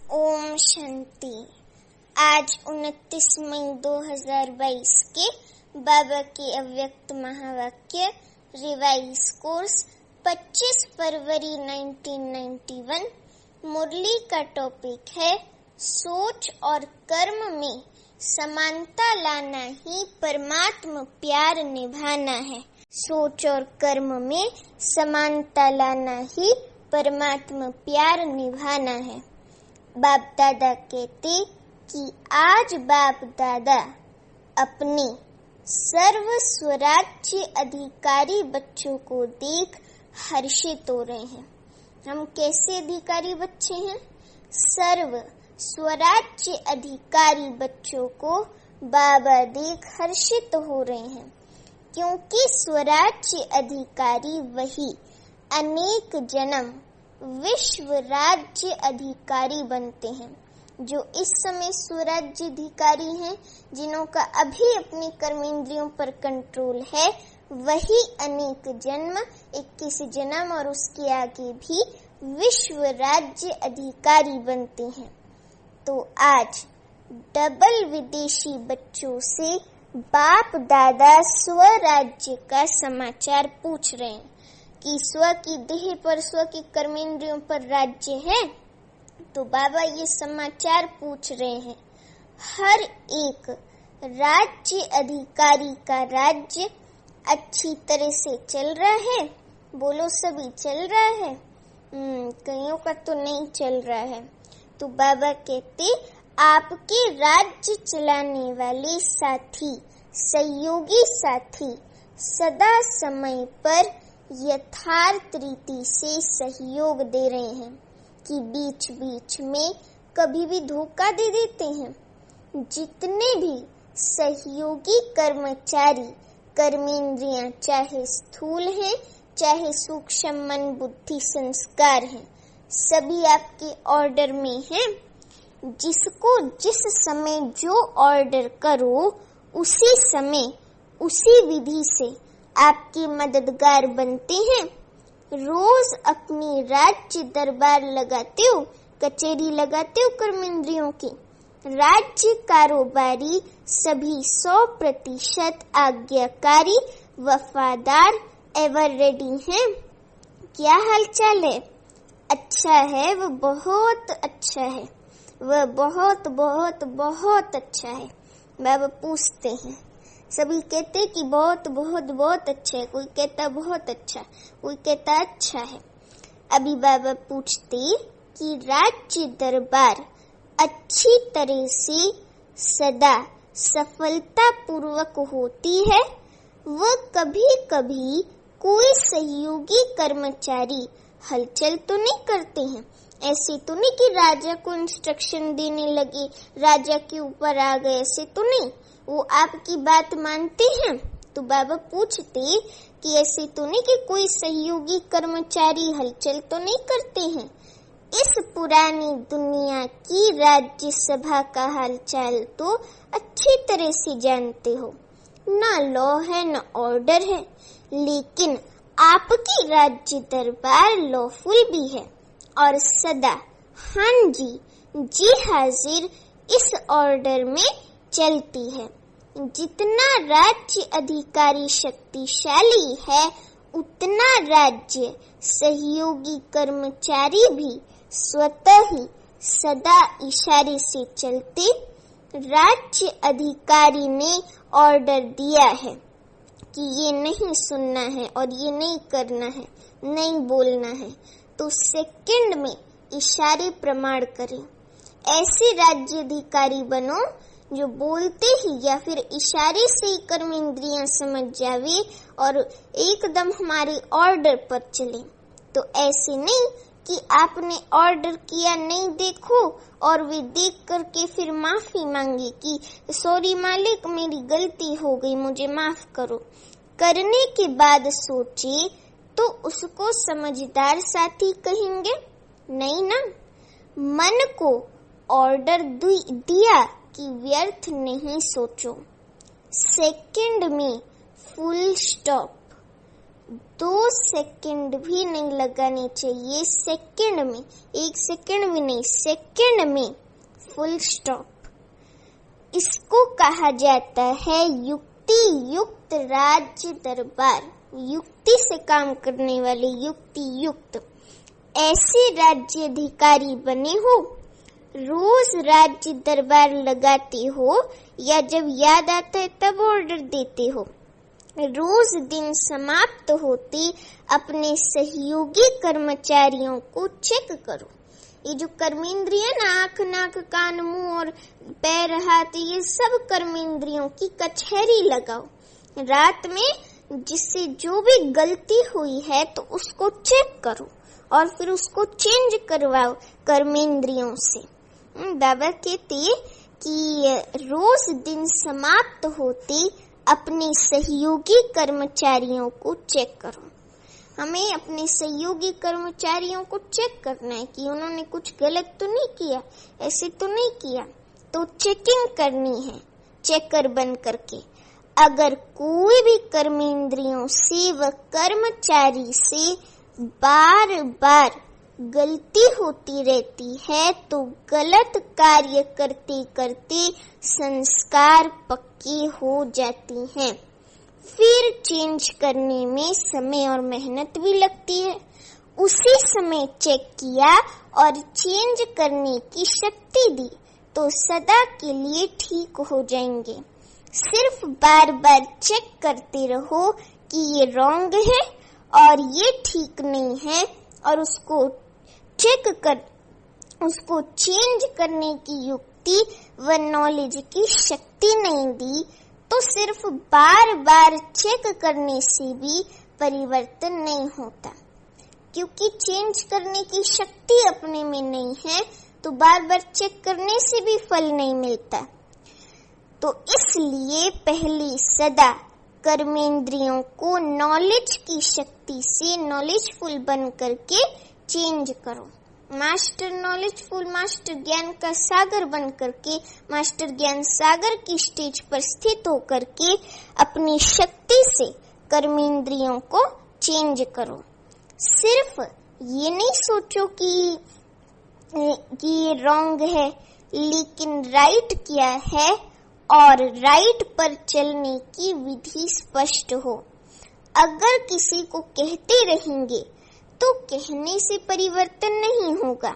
ओम शांति। आज 29 मई 2022 के बाबा के अव्यक्त महावाक्य रिवाइज कोर्स 25 फरवरी 1991 मुरली का टॉपिक है सोच और कर्म में समानता लाना ही परमात्मा प्यार निभाना है। सोच और कर्म में समानता लाना ही परमात्मा प्यार निभाना है। बाप दादा कहते कि आज बाप दादा अपने सर्व स्वराज्य अधिकारी बच्चों को देख हर्षित हो रहे हैं। हम कैसे अधिकारी बच्चे हैं? सर्व स्वराज्य अधिकारी बच्चों को बाबा देख हर्षित हो रहे हैं, क्योंकि स्वराज्य अधिकारी वही अनेक जन्म विश्व राज्य अधिकारी बनते हैं। जो इस समय स्वराज्य अधिकारी हैं, जिन्हों का अभी अपने कर्मेंद्रियों पर कंट्रोल है, वही अनेक जन्म 21 जन्म और उसके आगे भी विश्व राज्य अधिकारी बनते हैं। तो आज डबल विदेशी बच्चों से बाप दादा स्वराज्य का समाचार पूछ रहे हैं कि स्व की देह पर, स्व की कर्मेंद्रियों पर राज्य है। तो बाबा ये समाचार पूछ रहे हैं, हर एक राज्य अधिकारी का राज्य अच्छी तरह से चल रहा है? बोलो सभी, चल रहा है? कईयों का तो नहीं चल रहा है। तो बाबा कहते आपके राज्य चलाने वाले साथी, सहयोगी साथी सदा समय पर यथार्थ रीति से सहयोग दे रहे हैं कि बीच बीच में कभी भी धोखा दे देते हैं। जितने भी सहयोगी कर्मचारी कर्मेंद्रियां चाहे स्थूल हैं चाहे सूक्ष्म मन बुद्धि संस्कार हैं, सभी आपके ऑर्डर में हैं। जिसको जिस समय जो ऑर्डर करो उसी समय उसी विधि से आपके मददगार बनते हैं। रोज अपनी राज्य दरबार लगाते हो, कचेरी लगाते हो कर्मेंद्रियों की। राज्य कारोबारी सभी 100% आज्ञाकारी वफादार एवर रेडी हैं। क्या हालचाल है? अच्छा है, वह बहुत अच्छा है, वह बहुत बहुत बहुत अच्छा है। बाबा पूछते हैं, सभी कहते कि बहुत बहुत बहुत अच्छा है, कोई कहता बहुत अच्छा, कोई कहता अच्छा है। अभी बाबा पूछते कि राज्य दरबार अच्छी तरह से सदा सफलता पूर्वक होती है? वह कभी कभी कोई सहयोगी कर्मचारी हलचल तो नहीं करते हैं? ऐसे तो नहीं कि राजा को इंस्ट्रक्शन देने लगे, राजा के ऊपर आ गए, ऐसे तो नहीं। वो आपकी बात मानते हैं? तो बाबा पूछते कि ऐसे तो नहीं कि कोई सहयोगी कर्मचारी हलचल तो नहीं करते हैं? इस पुरानी दुनिया की राज्य सभा का हालचाल तो अच्छी तरह से जानते हो। ना लॉ है न ऑर्डर है, लेकिन आपकी राज्य दरबार लॉफुल भी है और सदा हाँ जी हाजिर इस ऑर्डर में चलती है। जितना राज्य अधिकारी शक्तिशाली है, उतना राज्य सहयोगी कर्मचारी भी स्वतः ही सदा इशारे से चलते। राज्य अधिकारी ने ऑर्डर दिया है कि ये नहीं सुनना है और ये नहीं करना है, नहीं बोलना है, तो सेकंड में इशारे प्रमाण करें। ऐसे राज्य अधिकारी बनो जो बोलते ही या फिर इशारे से ही कर्मेंद्रियां समझ जावे और एकदम हमारे ऑर्डर पर चले। तो ऐसे नहीं कि आपने ऑर्डर किया नहीं देखो और वे देख करके फिर माफी मांगे कि सॉरी मालिक, मेरी गलती हो गई, मुझे माफ करो। करने के बाद सोचे तो उसको समझदार साथी कहेंगे? नहीं ना। मन को ऑर्डर दिया कि व्यर्थ नहीं सोचो, सेकंड में फुल स्टॉप, 2 सेकंड भी नहीं लगाने चाहिए। सेकंड में, 1 सेकंड भी नहीं, सेकंड में फुल स्टॉप। इसको कहा जाता है युक्ति युक्त राज्य दरबार। युक्ति से काम करने वाले, युक्ति युक्त। ऐसे राज्य अधिकारी बने हो, रोज राज्य दरबार लगाते हो या जब याद आता है तब ऑर्डर देते हो। रोज दिन समाप्त होते अपने सहयोगी कर्मचारियों को चेक करो। ये जो कर्मेंद्रिय ना, आंख, नाक, कान, मुंह और पैर, हाथ, ये सब कर्मेंद्रियों की कचहरी लगाओ। रात में जिससे जो भी गलती हुई है तो उसको चेक करो और फिर उसको चेंज करवाओ कर्मेंद्रियों से। बाबा कहते कि रोज दिन समाप्त होते अपने सहयोगी कर्मचारियों को चेक करो। हमें अपने सहयोगी कर्मचारियों को चेक करना है कि उन्होंने कुछ गलत तो नहीं किया, ऐसे तो नहीं किया, तो चेकिंग करनी है चेकर बन करके। अगर कोई भी कर्मेंद्रियों से व कर्मचारी से बार बार गलती होती रहती है तो गलत कार्य करते करते संस्कार पक्के हो जाती हैं। फिर चेंज करने में समय और मेहनत भी लगती है। उसी समय चेक किया और चेंज करने की शक्ति दी तो सदा के लिए ठीक हो जाएंगे। सिर्फ बार बार चेक करते रहो कि ये रॉन्ग है और ये ठीक नहीं है और उसको चेंज करने की युक्ति व नॉलेज की शक्ति नहीं दी तो सिर्फ बार बार चेक करने से भी परिवर्तन नहीं होता। क्योंकि चेंज करने की शक्ति अपने में नहीं है तो बार बार चेक करने से भी फल नहीं मिलता। तो इसलिए पहले सदा कर्मेंद्रियों को नॉलेज की शक्ति से नॉलेजफुल बन करके चेंज करो। मास्टर नॉलेजफुल, मास्टर ज्ञान का सागर बन करके, मास्टर ज्ञान सागर की स्टेज पर स्थित होकर के अपनी शक्ति से कर्मेंद्रियों को चेंज करो। सिर्फ ये नहीं सोचो कि ये रॉन्ग है, लेकिन राइट क्या है और राइट पर चलने की विधि स्पष्ट हो। अगर किसी को कहते रहेंगे तो कहने से परिवर्तन नहीं होगा,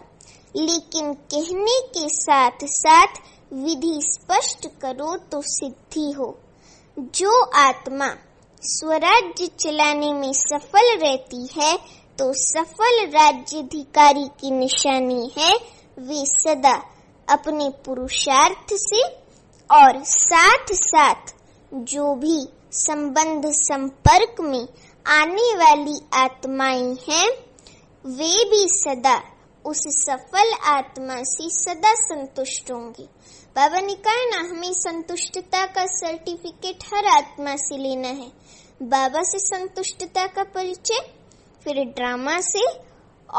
लेकिन कहने के साथ साथ विधि स्पष्ट करो तो सिद्धि हो। जो आत्मा स्वराज्य चलाने में सफल रहती है तो सफल राज्याधिकारी की निशानी है वे सदा अपने पुरुषार्थ से और साथ साथ जो भी संबंध संपर्क में आने वाली आत्माएं हैं वे भी सदा उस सफल आत्मा से सदा संतुष्ट होंगे। बाबा ने कहा ना, हमें संतुष्टता का सर्टिफिकेट हर आत्मा से लेना है। बाबा से संतुष्टता का परिचय, फिर ड्रामा से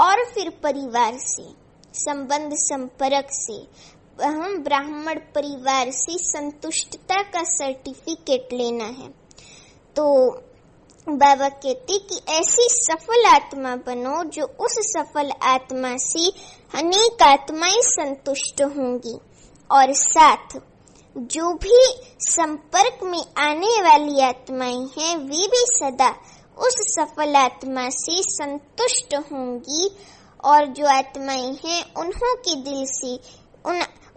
और फिर परिवार से, संबंध संपर्क से, हम ब्राह्मण परिवार से संतुष्टता का सर्टिफिकेट लेना है। तो बाबा कहते कि ऐसी सफल आत्मा बनो जो उस सफल आत्मा से अनेक आत्माएं संतुष्ट होंगी और साथ जो भी संपर्क में आने वाली आत्माएं हैं वे भी सदा उस सफल आत्मा से संतुष्ट होंगी और जो आत्माएं हैं उन्हों के दिल से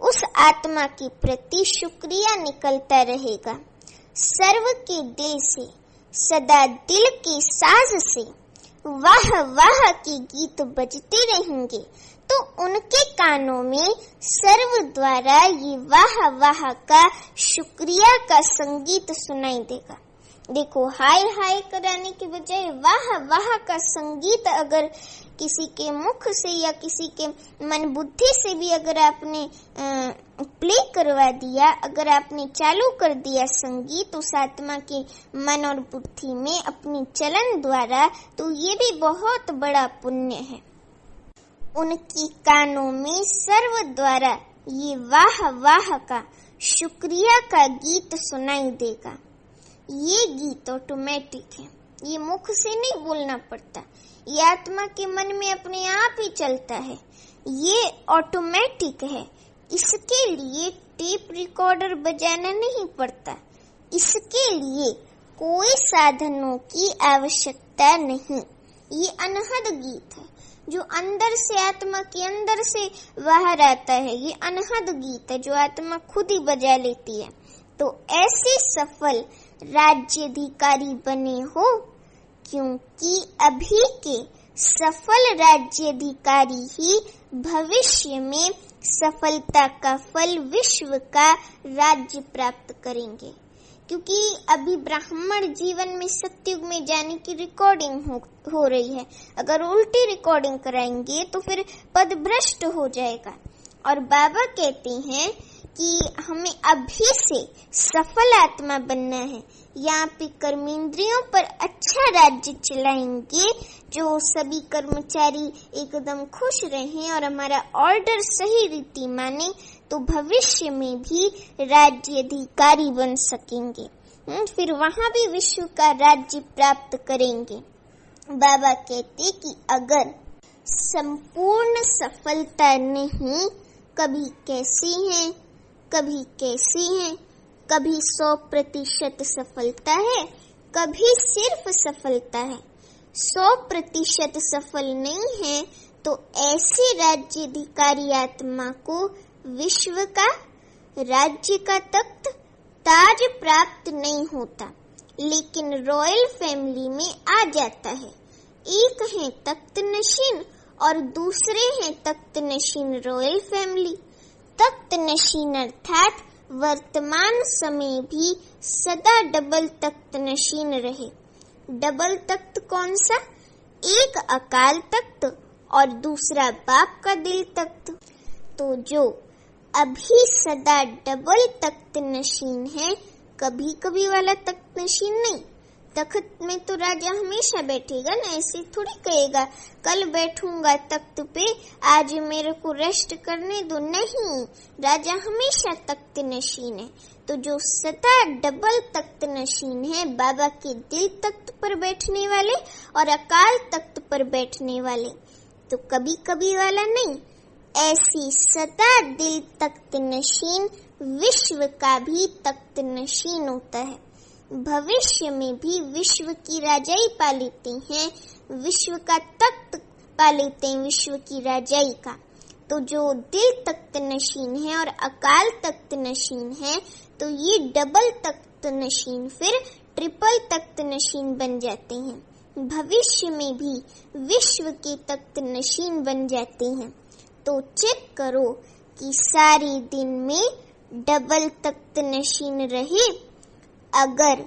उस आत्मा के प्रति शुक्रिया निकलता रहेगा। सर्व के दिल से सदा दिल के साज से वाह वाह के गीत बजते रहेंगे तो उनके कानों में सर्व द्वारा ये वाह वाह का शुक्रिया का संगीत सुनाई देगा। देखो, हाय हाय कराने के बजाय वाह वाह का संगीत अगर किसी के मुख से या किसी के मन बुद्धि से भी अगर आपने प्ले करवा दिया, अगर आपने चालू कर दिया संगीत उस आत्मा के मन और बुद्धि में अपनी चलन द्वारा, तो ये भी बहुत बड़ा पुण्य है। उनकी कानों में सर्व द्वारा ये वाह वाह का शुक्रिया का गीत सुनाई देगा। ये गीत ऑटोमेटिक है, ये मुख से नहीं बोलना पड़ता, ये आत्मा के मन में अपने आप ही चलता है, ये ऑटोमेटिक है। इसके लिए टेप रिकॉर्डर बजाना नहीं पड़ता, इसके लिए कोई साधनों की आवश्यकता नहीं। ये अनहद गीत है जो अंदर से, आत्मा के अंदर से बाहर आता है। ये अनहद गीत है जो आत्मा खुद ही बजा लेती है। तो ऐसे सफल राज्याधिकारी बने हो, क्योंकि अभी के सफल राज्याधिकारी ही भविष्य में सफलता का फल, विश्व का राज्य प्राप्त करेंगे। क्योंकि अभी ब्राह्मण जीवन में सतयुग में जाने की रिकॉर्डिंग हो रही है। अगर उल्टी रिकॉर्डिंग कराएंगे तो फिर पद भ्रष्ट हो जाएगा। और बाबा कहते हैं कि हमें अभी से सफल आत्मा बनना है। यहाँ पे कर्मेंद्रियों पर अच्छा राज्य चलाएंगे, जो सभी कर्मचारी एकदम खुश रहें और हमारा ऑर्डर सही रीति माने, तो भविष्य में भी राज्य अधिकारी बन सकेंगे। फिर वहाँ भी विश्व का राज्य प्राप्त करेंगे। बाबा कहते कि अगर संपूर्ण सफलता नहीं, कभी कैसी है, कभी कैसी है, कभी 100% सफलता है, कभी सिर्फ सफलता है, 100% सफल नहीं है, तो ऐसे राज्य अधिकारी आत्मा को विश्व का, राज्य का तख्त, ताज प्राप्त नहीं होता, लेकिन रॉयल फैमिली में आ जाता है। एक है तख्त नशीन और दूसरे हैं तख्त नशीन रॉयल फैमिली। तख्त नशीन अर्थात वर्तमान समय भी सदा डबल तख्त नशीन रहे। डबल तख्त कौन सा? एक अकाल तख्त और दूसरा बाप का दिल तख्त। तो जो अभी सदा डबल तख्त नशीन है, कभी कभी वाला तख्त नशीन नहीं। तख्त में तो राजा हमेशा बैठेगा ना, ऐसे थोड़ी कहेगा कल बैठूंगा तख्त पे, आज मेरे को रेस्ट करने दो, नहीं, राजा हमेशा तख्त नशीन है। तो जो सदा डबल तख्त नशीन है, बाबा के दिल तख्त पर बैठने वाले और अकाल तख्त पर बैठने वाले, तो कभी कभी वाला नहीं, ऐसी सदा दिल तख्त नशीन विश्व का भी तख्त नशीन होता है। भविष्य में भी विश्व की राजाई पा लेते हैं, विश्व का तख्त पा लेते हैं, विश्व की राजाई का। तो जो दिल तख्त नशीन है और अकाल तख्त नशीन है, तो ये डबल तख्त नशीन फिर ट्रिपल तख्त नशीन बन जाते हैं। भविष्य में भी विश्व के तख्त नशीन बन जाते हैं। तो चेक करो कि सारे दिन में डबल तख्त नशीन रहे। अगर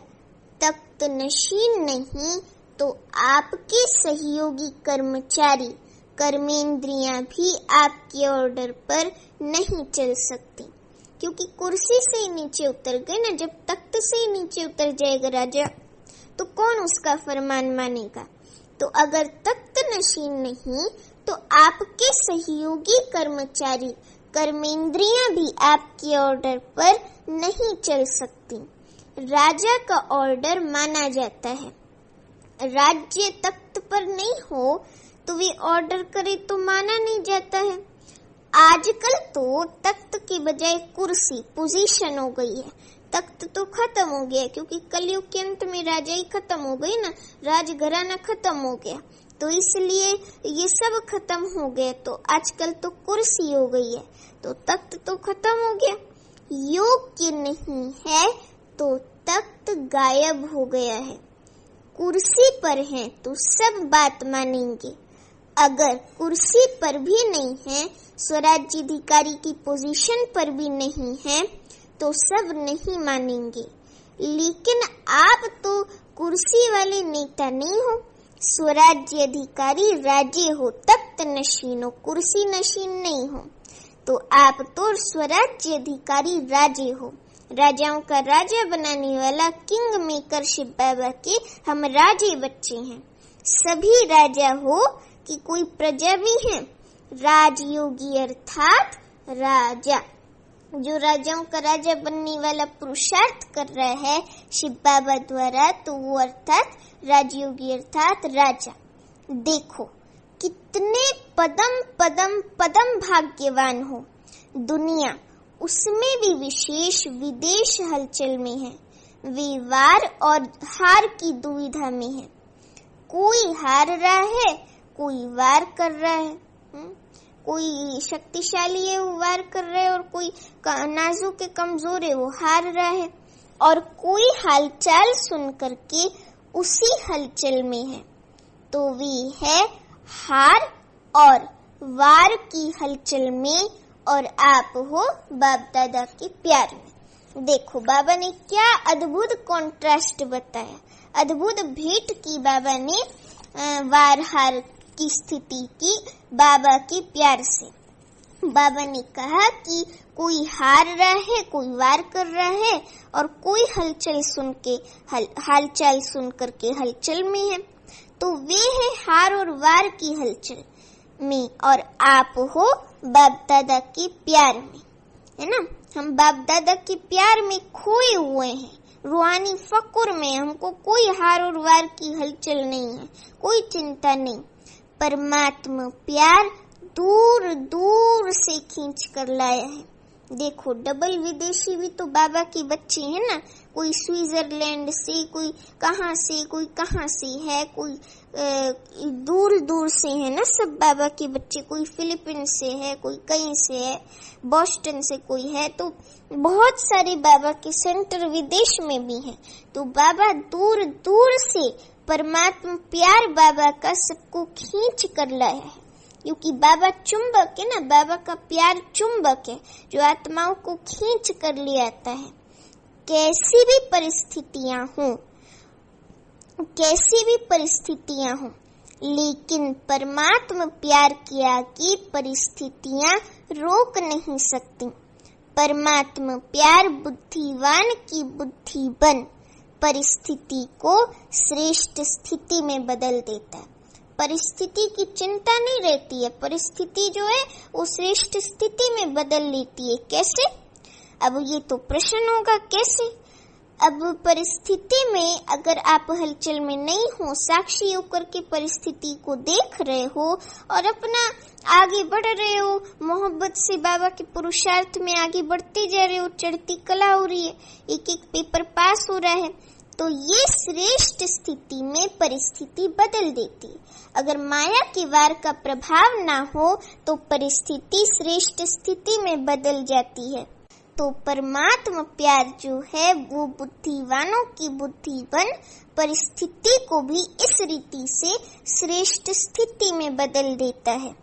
तख्त नशीन नहीं, तो आपके सहयोगी कर्मचारी, कर्मेंद्रियां भी आपके ऑर्डर पर नहीं चल सकती, क्योंकि कुर्सी से ही नीचे उतर गए ना। जब तख्त से ही नीचे उतर जाएगा राजा, तो कौन उसका फरमान मानेगा? तो अगर तख्त नशीन नहीं, तो आपके सहयोगी कर्मचारी, कर्मेंद्रियां भी आपके ऑर्डर पर नहीं चल सकती। राजा का ऑर्डर माना जाता है। राज्य तख्त पर नहीं हो तो वे ऑर्डर करे तो माना नहीं जाता है। आजकल तो तख्त के बजाय कुर्सी, पोजीशन हो गई है। तख्त तो खत्म हो गया, क्योंकि कलयुग के अंत में राजाई खत्म हो गई ना, राजघराना खत्म हो गया, तो इसलिए ये सब खत्म हो गया। तो आजकल तो कुर्सी हो गई है, तो तख्त तो खत्म हो गया। योग्य नहीं है तो तख्त गायब हो गया है। कुर्सी पर है तो सब बात मानेंगे, अगर कुर्सी पर भी नहीं है, स्वराज्याधिकारी की पोजीशन पर भी नहीं है, तो सब नहीं मानेंगे। लेकिन आप तो कुर्सी वाले नेता नहीं हो, स्वराज्य अधिकारी राजे हो, तख्त नशीन हो, कुर्सी नशीन नहीं हो। तो आप तो स्वराज्य अधिकारी राजे हो, राजाओं का राजा बनाने वाला किंग मेकर शिव बाबा के हम राजे बच्चे हैं। सभी राजा हो कि कोई प्रजा भी है, राजयोगी अर्थात राजा। जो राजाओं का राजा बनने वाला पुरुषार्थ कर रहा है शिव बाबा द्वारा, तो वो अर्थात राजयोगी अर्थात राजा। देखो कितने पदम पदम पदम भाग्यवान हो। दुनिया उसमें भी विशेष विदेश हलचल में है, वे वार और हार की दुविधा में है। कोई हार रहा है, कोई वार कर रहा है। कोई शक्तिशाली है वो वार कर रहा है, और कोई नाजुक के कमजोर है वो हार रहा है। और कोई हालचाल सुन करके उसी हलचल में है, तो वे है हार और वार की हलचल में, और आप हो बाप दादा के प्यार में। देखो बाबा ने क्या अद्भुत कॉन्ट्रास्ट बताया, अद्भुत भेंट की बाबा ने वार हार की स्थिति की बाबा के प्यार से। बाबा ने कहा कि कोई हार रहा है, कोई वार कर रहा है, और कोई हालचाल सुन करके हलचल में है, तो वे है हार और वार की हलचल में, और आप हो बाप दादा के प्यार में, है ना। हम बाप दादा के प्यार में खोए हुए हैं, रूहानी फकुर में। हमको कोई हार और वार की हलचल नहीं है, कोई चिंता नहीं। परमात्मा प्यार दूर दूर से खींच कर लाया है। देखो डबल विदेशी भी तो बाबा के बच्चे हैं ना, कोई स्विट्जरलैंड से, कोई कहाँ से है, कोई दूर दूर से है ना सब बाबा के बच्चे। कोई फिलीपींस से है, कोई कहीं से है, बोस्टन से कोई है, तो बहुत सारे बाबा के सेंटर विदेश में भी हैं। तो बाबा दूर दूर से परमात्मा प्यार बाबा का सबको खींच कर लाया है, क्योंकि बाबा चुंबक है ना, बाबा का प्यार चुंबक है जो आत्माओं को खींच कर ले आता है। कैसी भी परिस्थितियां हो, लेकिन परमात्मा प्यार की आगे परिस्थितियां रोक नहीं सकती। परमात्मा प्यार बुद्धिवान की बुद्धि बन परिस्थिति को श्रेष्ठ स्थिति में बदल देता है। परिस्थिति की चिंता नहीं रहती है, परिस्थिति जो है वो श्रेष्ठ स्थिति में बदल लेती है। कैसे? अब ये तो प्रश्न होगा कैसे। अब परिस्थिति में अगर आप हलचल में नहीं हो, साक्षी होकर के परिस्थिति को देख रहे हो और अपना आगे बढ़ रहे हो, मोहब्बत से बाबा के पुरुषार्थ में आगे बढ़ते जा रहे हो, चढ़ती कला हो रही है, एक एक पेपर पास हो रहा है, तो ये श्रेष्ठ स्थिति में परिस्थिति बदल देती है। अगर माया के वार का प्रभाव ना हो तो परिस्थिति श्रेष्ठ स्थिति में बदल जाती है। तो परमात्मा प्यार जो है वो बुद्धिवानों की बुद्धि बन परिस्थिति को भी इस रीति से श्रेष्ठ स्थिति में बदल देता है।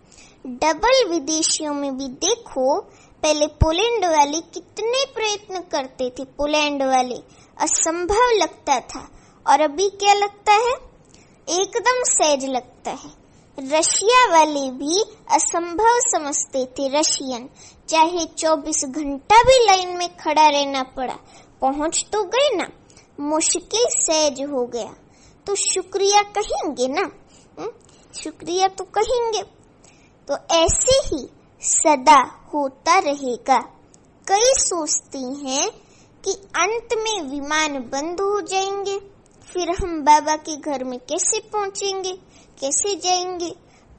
डबल विदेशियों में भी देखो, पहले पोलैंड वाले कितने प्रयत्न करते थे, पोलैंड वाले असंभव लगता था, और अभी क्या लगता है, एकदम सहज लगता है। रशिया वाले भी असंभव समझते थे, रशियन, चाहे 24 घंटा भी लाइन में खड़ा रहना पड़ा, पहुंच तो गए ना, मुश्किल सहज हो गया, तो शुक्रिया कहेंगे ना, शुक्रिया तो कहेंगे। तो ऐसे ही सदा होता रहेगा। कई सोचती हैं कि अंत में विमान बंद हो जाएंगे, फिर हम बाबा के घर में कैसे पहुंचेंगे, कैसे जाएंगे।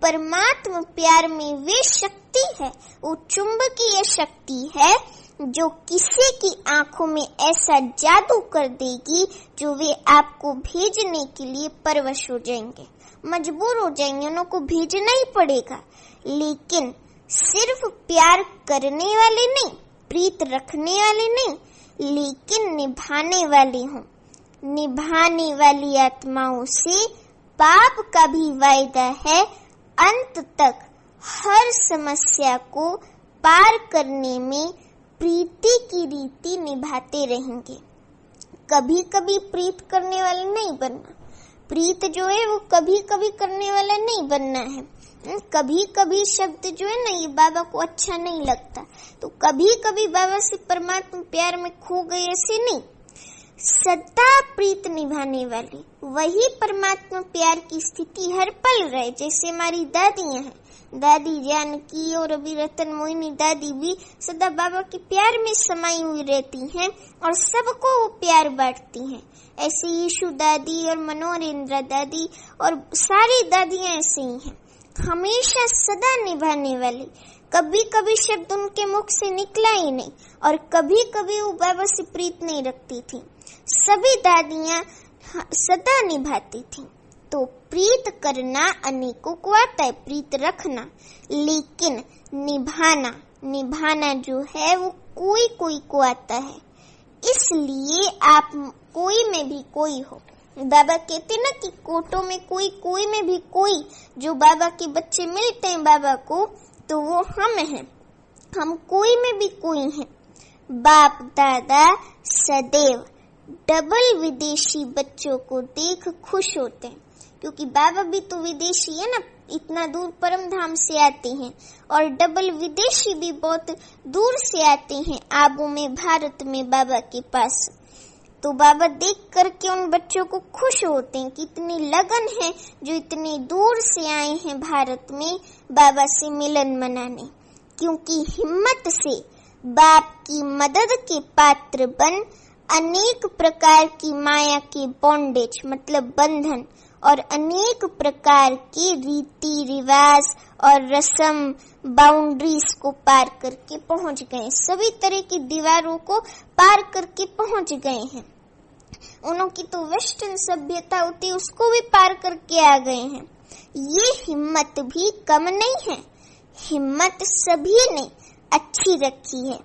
परमात्मा प्यार में वे शक्ति है, वो चुंबकीय शक्ति है जो किसी की आंखों में ऐसा जादू कर देगी जो वे आपको भेजने के लिए परवश हो जाएंगे, मजबूर हो जाएंगे, उनको भेजना ही पड़ेगा। लेकिन सिर्फ प्यार करने वाले नहीं, प्रीत रखने वाले नहीं, लेकिन निभाने वाले हों। निभाने वाली आत्माओं से पाप का भी वायदा है, अंत तक हर समस्या को पार करने में प्रीति की रीति निभाते रहेंगे। कभी कभी प्रीत करने वाला नहीं बनना, प्रीत जो है वो कभी कभी करने वाला नहीं बनना है। कभी कभी शब्द जो है ना ये बाबा को अच्छा नहीं लगता, तो कभी कभी बाबा से परमात्मा प्यार में खो गए, ऐसे नहीं। सदा प्रीत निभाने वाली वही परमात्मा प्यार की स्थिति हर पल रहे। जैसे हमारी दादियां हैं, दादी जानकी और अभी रतन मोहिनी दादी भी सदा बाबा के प्यार में समाई हुई रहती हैं और सबको वो प्यार बांटती हैं। ऐसे यीशु दादी और मनोरेंद्र दादी और सारी दादियां ऐसे ही हैं, हमेशा सदा निभाने वाली। कभी कभी शब्द उनके मुख से निकला ही नहीं और कभी कभी वो बाबा से प्रीत नहीं रखती थी। सभी दादियां सदा निभाती थी। तो प्रीत करना अनेकों को आता है, प्रीत रखना, लेकिन निभाना जो है वो कोई कोई को आता है। इसलिए आप कोई में भी कोई हो। बाबा कहते ना कि कोटों में कोई में भी कोई। जो बाबा के बच्चे मिलते हैं बाबा को तो वो हम हैं, हम कोई में भी कोई हैं। बाप दादा सदैव डबल विदेशी बच्चों को देख खुश होते हैं, क्योंकि बाबा भी तो विदेशी है ना, इतना दूर परम धाम से आते हैं और डबल विदेशी भी बहुत दूर से आते हैं आबू में, भारत में बाबा के पास। तो बाबा देख करके उन बच्चों को खुश होते हैं कि इतनी लगन है जो इतनी दूर से आए हैं भारत में बाबा से मिलन मनाने। क्योंकि हिम्मत से बाप की मदद के पात्र बन अनेक प्रकार की माया के बॉन्डेज मतलब बंधन और अनेक प्रकार के रीति रिवाज और रस्म बाउंड्रीज को पार करके पहुंच गए, सभी तरह की दीवारों को पार करके पहुंच गए हैं। उनकी तो वेस्टर्न सभ्यता होती है, उसको भी पार करके आ गए हैं। ये हिम्मत भी कम नहीं है, हिम्मत सभी ने अच्छी रखी है,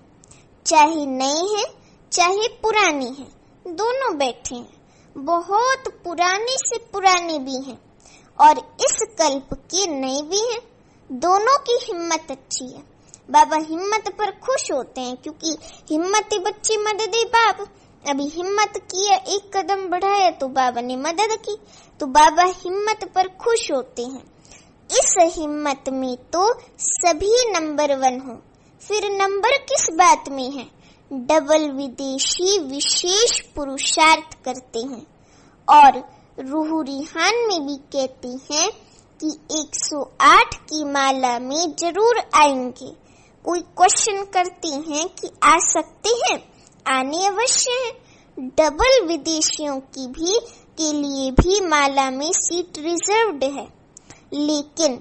चाहे नए हैं चाहे पुरानी है, दोनों बैठे हैं। बहुत पुराने से पुराने भी हैं और इस कल्प के नए भी हैं, दोनों की हिम्मत अच्छी है। बाबा हिम्मत पर खुश होते हैं क्योंकि हिम्मती बच्ची मदद बाप। अभी हिम्मत किया, एक कदम बढ़ाया तो बाबा ने मदद की, तो बाबा हिम्मत पर खुश होते हैं। इस हिम्मत में तो सभी नंबर 1 हो। फिर नंबर किस बात में है? डबल विदेशी विशेष पुरुषार्थ करते हैं और रूह रिहान में भी कहते हैं कि 108 की माला में जरूर आएंगे। कोई क्वेश्चन करते हैं कि आ सकते हैं, आने अवश्य है। डबल विदेशियों की भी के लिए भी माला में सीट रिजर्व्ड है, लेकिन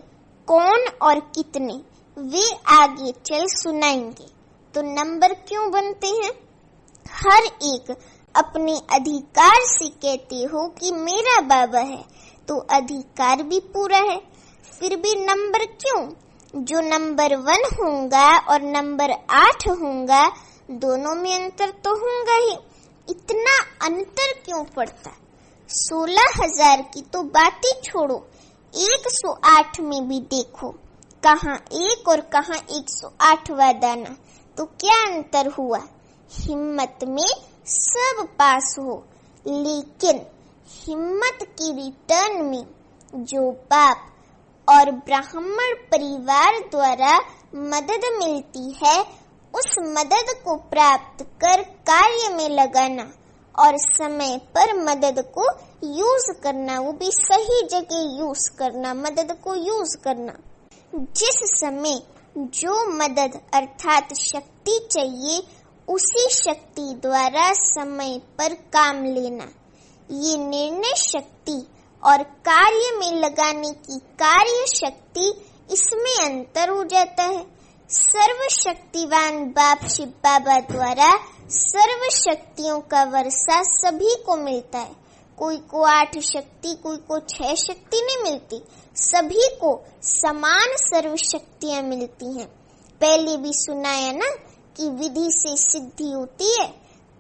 कौन और कितने वे आगे चल सुनाएंगे। तो नंबर क्यों बनते हैं? हर एक अपने अधिकार से कहते हो कि मेरा बाबा है, तो अधिकार भी पूरा है। फिर भी नंबर क्यों? जो नंबर 1 होगा और नंबर 8 होगा, दोनों में अंतर तो होगा ही। इतना अंतर क्यों पड़ता? 16,000 की तो बात ही छोड़ो, 108 में भी देखो, कहाँ 1 और कहाँ 108वां दाना। तो क्या अंतर हुआ? हिम्मत में सब पास हो, लेकिन हिम्मत की रिटर्न में जो बाप और ब्राह्मण परिवार द्वारा मदद मिलती है, उस मदद को प्राप्त कर कार्य में लगाना और समय पर मदद को यूज करना, वो भी सही जगह यूज करना, मदद को यूज करना। जिस समय जो मदद अर्थात शक्ति चाहिए, उसी शक्ति द्वारा समय पर काम लेना, ये निर्णय शक्ति और कार्य में लगाने की कार्य शक्ति, इसमें अंतर हो जाता है। सर्वशक्तिवान बाप शिव बाबा द्वारा सर्व शक्तियों का वर्षा सभी को मिलता है। कोई को 8 शक्ति, कोई को 6 शक्ति नहीं मिलती, सभी को समान सर्व शक्तियां मिलती हैं। पहले भी सुनाया ना कि विधि से सिद्धि होती है,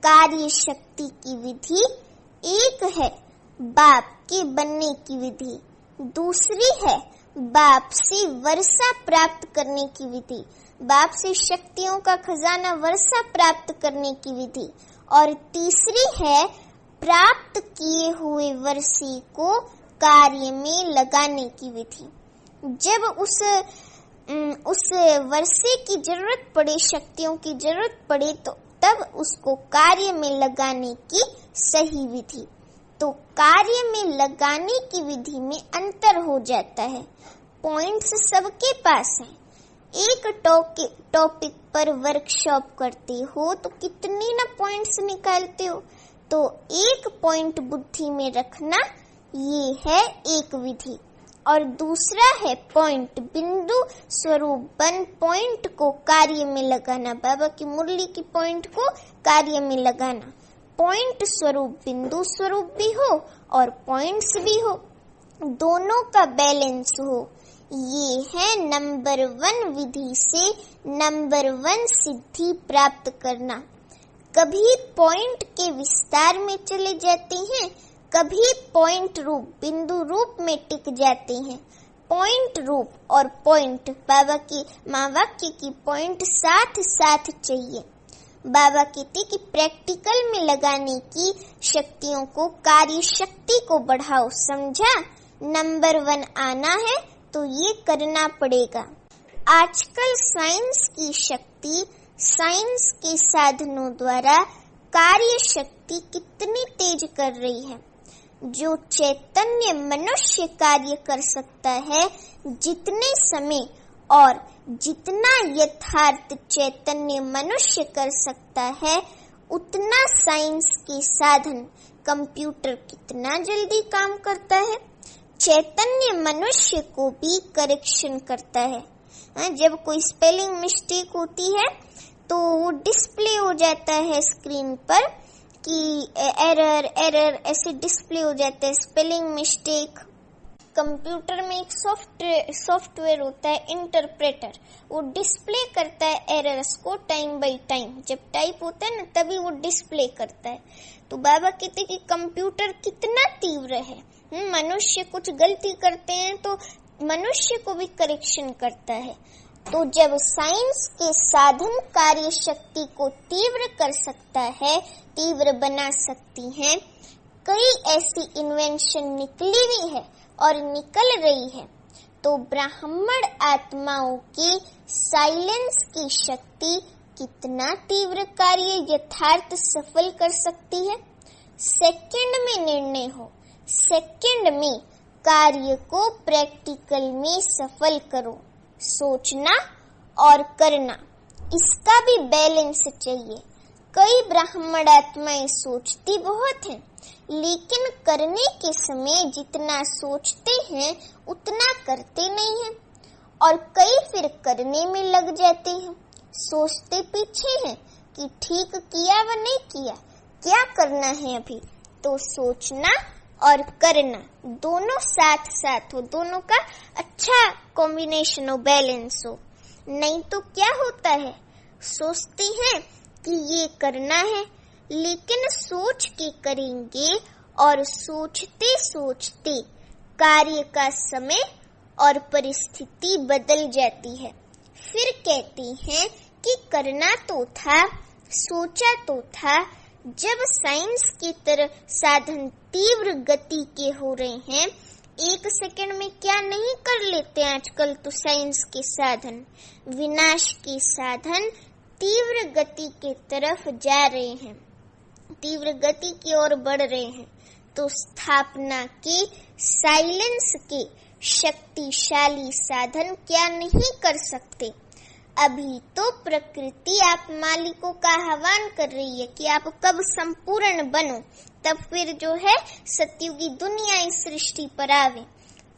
कार्य शक्ति की विधि एक है, बाप के बनने की विधि दूसरी है, बाप से वर्षा प्राप्त करने की विधि, बाप से शक्तियों का खजाना वर्षा प्राप्त करने की विधि, और तीसरी है प्राप्त किए हुए वर्षे को कार्य में लगाने की विधि। जब उस वर्षे की जरूरत पड़े, शक्तियों की जरूरत पड़े, तो तब उसको कार्य में लगाने की सही विधि। तो कार्य में लगाने की विधि में अंतर हो जाता है। पॉइंट्स सबके पास हैं। एक टॉपिक पर वर्कशॉप करते हो तो कितने ना पॉइंट्स निकालते हो। तो एक पॉइंट बुद्धि में रखना, ये है एक विधि। और दूसरा है पॉइंट, बिंदु स्वरूप बन पॉइंट को कार्य में लगाना। बाबा की मुरली की पॉइंट को कार्य में लगाना। पॉइंट स्वरूप बिंदु स्वरूप भी हो और पॉइंट्स भी हो, दोनों का बैलेंस हो। ये है नंबर 1 विधि से नंबर 1 सिद्धि प्राप्त करना। कभी पॉइंट के विस्तार में चले जाते हैं, कभी पॉइंट रूप बिंदु रूप में टिक जाते हैं। पॉइंट रूप और पॉइंट, बाबा की महावाक्य की पॉइंट साथ साथ चाहिए। बाबा कहते कि प्रैक्टिकल में लगाने की शक्तियों को, कार्य शक्ति को बढ़ाओ। समझा? नंबर 1 आना है तो ये करना पड़ेगा। आजकल साइंस की शक्ति, साइंस के साधनों द्वारा कार्य शक्ति कितनी तेज कर रही है। जो चैतन्य मनुष्य कार्य कर सकता है, जितने समय और जितना यथार्थ चैतन्य मनुष्य कर सकता है, उतना साइंस के साधन, कंप्यूटर कितना जल्दी काम करता है। चैतन्य मनुष्य को भी करेक्शन करता है। जब कोई स्पेलिंग मिस्टेक होती है तो वो डिस्प्ले हो जाता है स्क्रीन पर कि एरर एरर ऐसे डिस्प्ले हो जाता है, स्पेलिंग मिस्टेक। कंप्यूटर में एक सॉफ्टवेयर होता है इंटरप्रेटर, वो डिस्प्ले करता है एरर्स को टाइम बाय टाइम। जब टाइप होता है ना तभी वो डिस्प्ले करता है। तो बाबा कहते हैं कि कंप्यूटर कितना तीव्र है। मनुष्य कुछ गलती करते हैं तो मनुष्य को भी करेक्शन करता है। तो जब साइंस के साधन कार्य शक्ति को तीव्र कर सकता है, तीव्र बना सकती हैं, कई ऐसी इन्वेंशन निकली हुई है और निकल रही है, तो ब्राह्मण आत्माओं की साइलेंस की शक्ति कितना तीव्र कार्य यथार्थ सफल कर सकती है। सेकंड में निर्णय हो, सेकंड में कार्य को प्रैक्टिकल में सफल करो। सोचना और करना, इसका भी बैलेंस चाहिए। कई ब्राह्मण आत्माएं सोचती बहुत हैं, लेकिन करने के समय जितना सोचते हैं उतना करते नहीं हैं। और कई फिर करने में लग जाते हैं, सोचते पीछे हैं कि ठीक किया व नहीं किया, क्या करना है अभी। तो सोचना और करना दोनों साथ साथ हो, दोनों का अच्छा कॉम्बिनेशन हो, बैलेंस हो। नहीं तो क्या होता है, सोचते हैं कि ये करना है, लेकिन सोच के करेंगे और सोचते सोचते कार्य का समय और परिस्थिति बदल जाती है। फिर कहते हैं कि करना तो था, सोचा तो था। जब साइंस की तरह साधन तीव्र गति के हो रहे हैं, 1 सेकंड में क्या नहीं कर लेते आजकल तो साइंस के साधन, विनाश के साधन तीव्र गति के तरफ जा रहे हैं, तीव्र गति की ओर बढ़ रहे हैं। तो स्थापना के, साइलेंस के शक्तिशाली साधन क्या नहीं कर सकते। अभी तो प्रकृति आप मालिकों का आह्वान कर रही है कि आप कब संपूर्ण बनो, तब फिर जो है सतयुगी दुनिया इस सृष्टि पर आवे।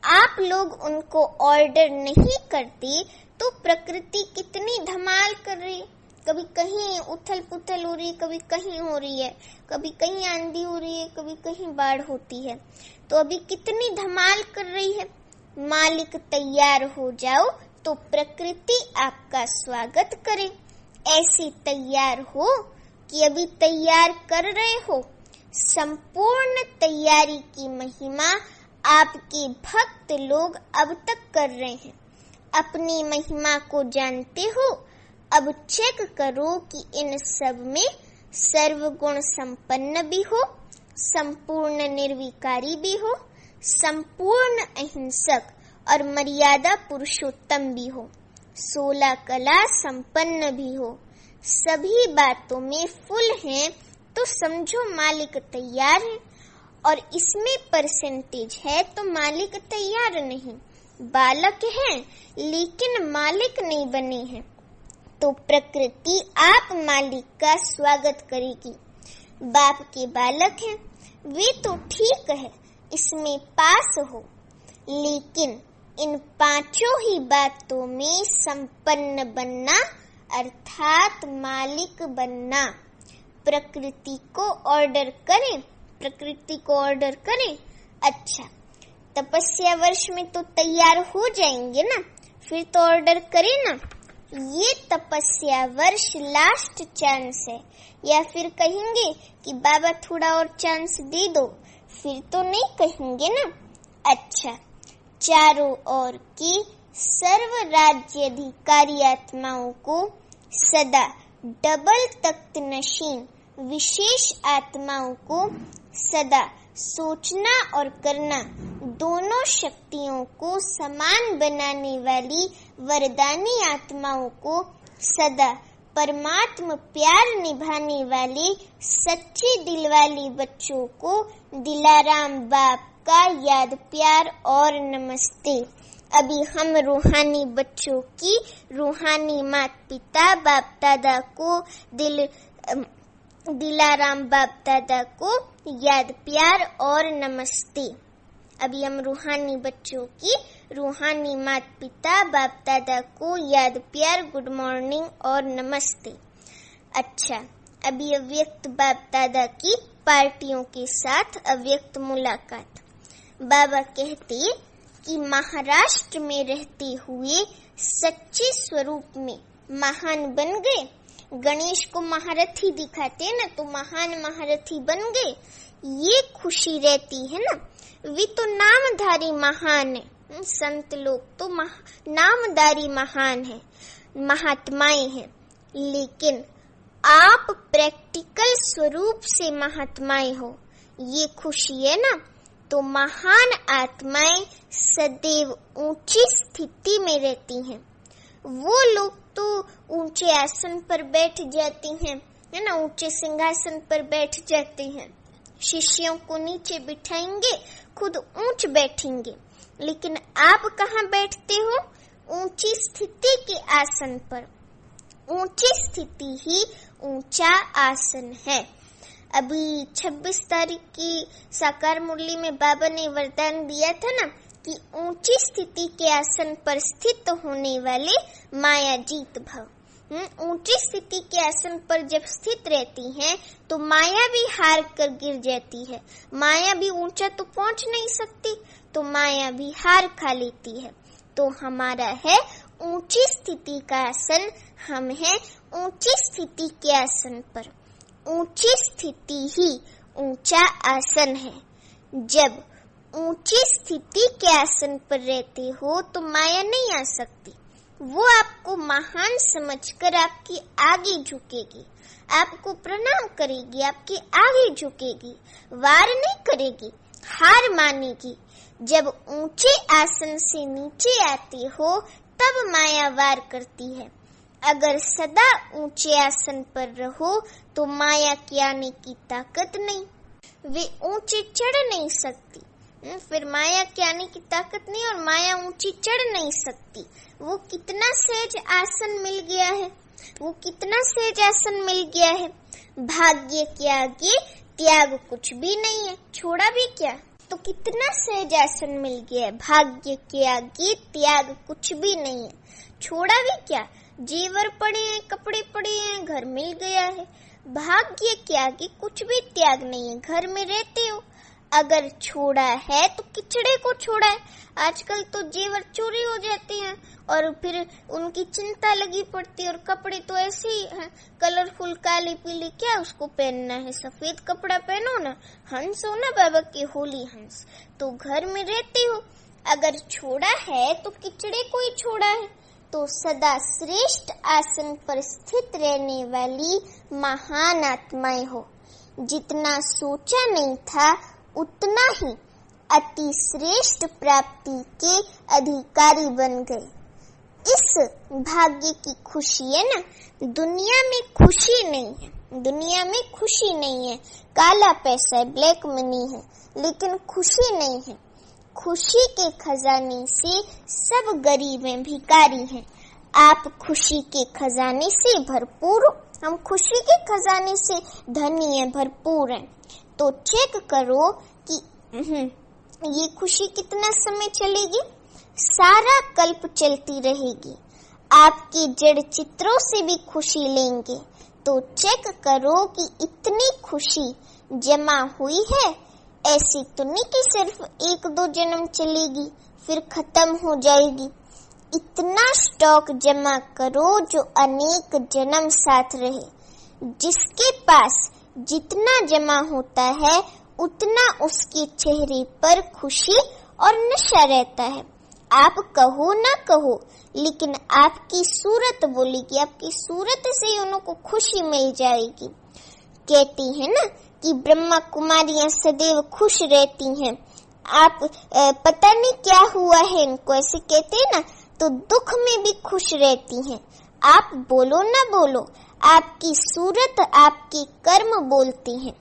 आप लोग उनको ऑर्डर नहीं करते तो प्रकृति कितनी धमाल कर रही है। कभी कहीं उथल पुथल हो रही है, कभी कहीं हो रही है, कभी कहीं आंधी हो रही है, कभी कहीं बाढ़ होती है। तो अभी कितनी धमाल कर रही है। मालिक तैयार हो जाओ तो प्रकृति आपका स्वागत करे। ऐसे तैयार हो कि अभी तैयार कर रहे हो। संपूर्ण तैयारी की महिमा आपके भक्त लोग अब तक कर रहे हैं। अपनी महिमा को जानते हो। अब चेक करो कि इन सब में सर्वगुण संपन्न भी हो, संपूर्ण निर्विकारी भी हो, संपूर्ण अहिंसक और मर्यादा पुरुषोत्तम भी हो, 16 कला संपन्न भी हो। सभी बातों में फुल हैं तो समझो मालिक तैयार है, और इसमें परसेंटेज है तो मालिक तैयार नहीं। बालक हैं लेकिन मालिक नहीं बने हैं, तो प्रकृति आप मालिक का स्वागत करेगी। बाप के बालक हैं, वे तो ठीक है, इसमें पास हो, लेकिन इन पांचों ही बातों में संपन्न बनना अर्थात मालिक बनना। प्रकृति को ऑर्डर करें। अच्छा, तपस्या वर्ष में तो तैयार हो जाएंगे ना, फिर तो ऑर्डर करें ना। ये तपस्या वर्ष लास्ट चांस है, या फिर कहेंगे कि बाबा थोड़ा और चांस दे दो, फिर तो नहीं कहेंगे ना। अच्छा, चारों ओर की सर्व राज्य अधिकारी आत्माओं को सदा डबल तख्त नशीन विशेष आत्माओं को सदा सोचना और करना दोनों शक्तियों को समान बनाने वाली वरदानी आत्माओं को सदा परमात्मा प्यार निभाने वाले सच्चे दिल वाले बच्चों को दिलाराम बाप का याद प्यार और नमस्ते। अभी हम रूहानी बच्चों की रूहानी माता पिता बाप दादा को दिलाराम बाप दादा को याद प्यार और नमस्ते। अभी हम रूहानी बच्चों की रूहानी माता पिता बाप दादा को याद प्यार गुड मॉर्निंग और नमस्ते। अच्छा, अभी अव्यक्त बाप दादा की पार्टियों के साथ अव्यक्त मुलाकात। बाबा कहते कि महाराष्ट्र में रहते हुए सच्चे स्वरूप में महान बन गए। गणेश को महारथी दिखाते ना, तो महान महारथी बन गए, ये खुशी रहती है ना। वे तो नामधारी महान है, संत लोग तो नामधारी महान है, महात्माएं हैं, लेकिन आप प्रैक्टिकल स्वरूप से महात्माएं हो, ये खुशी है ना। तो महान आत्माएं सदैव ऊंची स्थिति में रहती हैं। वो लोग तो ऊंचे आसन पर बैठ जाती हैं, है ना, ऊंचे सिंहासन पर बैठ जाते हैं, शिष्यों को नीचे बिठाएंगे, खुद ऊंच बैठेंगे। लेकिन आप कहाँ बैठते हो? ऊंची स्थिति के आसन पर। ऊंची स्थिति ही ऊंचा आसन है। अभी 26 तारीख की साकार मुरली में बाबा ने वरदान दिया था ना कि ऊंची स्थिति के आसन पर स्थित होने वाले माया जीत भव। ऊंची स्थिति के आसन पर जब स्थित रहती हैं तो माया भी हार कर गिर जाती है। माया भी ऊंचा तो पहुंच नहीं सकती, तो माया भी हार खा लेती है। तो हमारा है ऊंची स्थिति का आसन, हम हैं ऊंची स्थिति के आसन पर। ऊंची स्थिति ही ऊंचा आसन है। जब ऊंची स्थिति के आसन पर रहते हो तो माया नहीं आ सकती, वो आपको महान समझकर आपकी आगे झुकेगी, आपको प्रणाम करेगी, आपके आगे झुकेगी, वार नहीं करेगी, हार मानेगी। जब ऊंचे आसन से नीचे आते हो तब माया वार करती है। अगर सदा ऊंचे आसन पर रहो तो माया के आने की ताकत नहीं, वे ऊंचे चढ़ नहीं सकती। फिर माया के आने की ताकत नहीं और माया ऊंची चढ़ नहीं सकती। वो कितना सहज आसन मिल गया है, वो कितना सहज आसन मिल गया है। भाग्य के आगे त्याग कुछ भी नहीं है, छोड़ा भी क्या, तो कितना सहज आसन मिल गया है। भाग्य के आगे त्याग कुछ भी नहीं है, छोड़ा भी क्या। जेवर पड़े हैं, कपड़े पड़े हैं, घर मिल गया है। भाग्य के आगे कुछ भी त्याग नहीं है, घर में रहते हो। अगर छोड़ा है तो किचड़े को छोड़ा है। आजकल तो जेवर चोरी हो जाते हैं और फिर उनकी चिंता लगी पड़ती है। और कपड़े तो ऐसे ही हैं, कलरफुल काले पीले, क्या उसको पहनना है, सफेद कपड़ा पहनो ना, हंस हो ना बाबा के होली हंस। तो घर में रहते हो, अगर छोड़ा है तो किचड़े को ही छोड़ा है। तो सदा श्रेष्ठ आसन पर स्थित रहने वाली महान आत्माएं हो। जितना सोचा नहीं था उतना ही अति श्रेष्ठ प्राप्ति के अधिकारी बन गए। इस भाग्य की खुशी है ना, दुनिया में खुशी नहीं है, दुनिया में खुशी नहीं है। काला पैसा है, ब्लैक मनी है, लेकिन खुशी नहीं है। खुशी के खजाने से सब गरीब हैं, भिखारी हैं। आप खुशी के खजाने से भरपूर हो, हम खुशी के खजाने से धनी हैं, भरपूर हैं। तो चेक करो कि ये खुशी कितना समय चलेगी। सारा कल्प चलती रहेगी। आपके जड़ चित्रों से भी खुशी लेंगे। तो चेक करो कि इतनी खुशी जमा हुई है। ऐसी तो नहीं कि सिर्फ 1-2 जन्म चलेगी फिर खत्म हो जाएगी। इतना स्टॉक जमा करो जो अनेक जन्म साथ रहे। जिसके पास जितना जमा होता है उतना उसके चेहरे पर खुशी और नशा रहता है। आप कहो ना कहो, लेकिन आपकी सूरत बोलेगी, आपकी सूरत से उनको खुशी मिल जाएगी। कहती है ना कि ब्रह्मा कुमारियां सदैव खुश रहती हैं। आप पता नहीं क्या हुआ है इनको, ऐसे कहते हैं ना, तो दुख में भी खुश रहती हैं। आप बोलो ना बोलो, आपकी सूरत आपके कर्म बोलती हैं।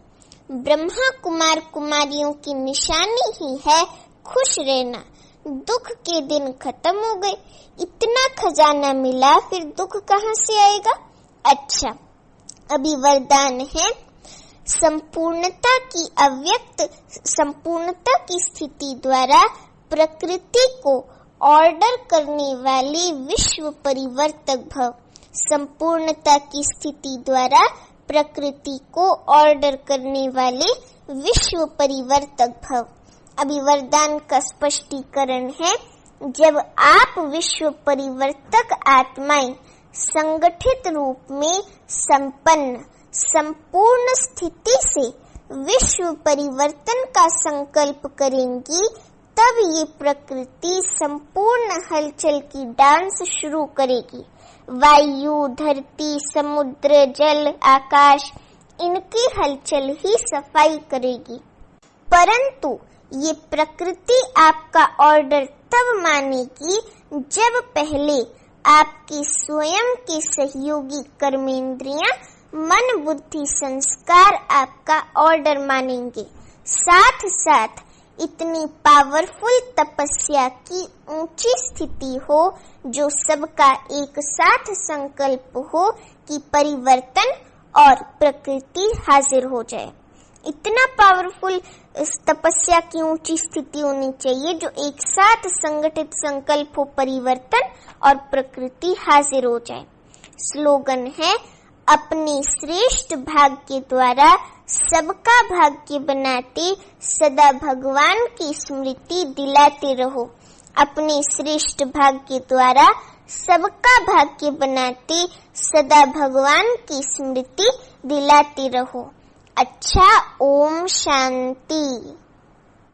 ब्रह्मा कुमार कुमारियों की निशानी ही है खुश रहना। दुख के दिन खत्म हो गए, इतना खजाना मिला, फिर दुख कहाँ से आएगा। अच्छा, अभी वरदान है संपूर्णता की संपूर्णता की स्थिति द्वारा प्रकृति को ऑर्डर करने वाले विश्व परिवर्तक भव। संपूर्णता की स्थिति द्वारा प्रकृति को ऑर्डर करने वाले विश्व परिवर्तक भव। अभी वरदान का स्पष्टीकरण है, जब आप विश्व परिवर्तक आत्माएं संगठित रूप में संपन्न संपूर्ण स्थिति से विश्व परिवर्तन का संकल्प करेंगी, तब ये प्रकृति संपूर्ण हलचल की डांस शुरू करेगी। वायु, धरती, समुद्र, जल, आकाश, इनकी हलचल ही सफाई करेगी। परंतु ये प्रकृति आपका ऑर्डर तब मानेगी जब पहले आपकी स्वयं के सहयोगी कर्मेंद्रियां, मन, बुद्धि, संस्कार आपका ऑर्डर मानेंगे। साथ साथ इतनी पावरफुल तपस्या की ऊंची स्थिति हो जो सबका एक साथ संकल्प हो कि परिवर्तन और प्रकृति हाजिर हो जाए। इतना पावरफुल तपस्या की ऊंची स्थिति होनी चाहिए जो एक साथ संगठित संकल्प हो, परिवर्तन और प्रकृति हाजिर हो जाए। स्लोगन है, अपने श्रेष्ठ भाग्य द्वारा सबका भाग्य बनाते सदा भगवान की स्मृति दिलाते रहो। अपने श्रेष्ठ भाग्य द्वारा सबका भाग्य बनाते सदा भगवान की स्मृति दिलाते रहो। अच्छा, ओम शांति।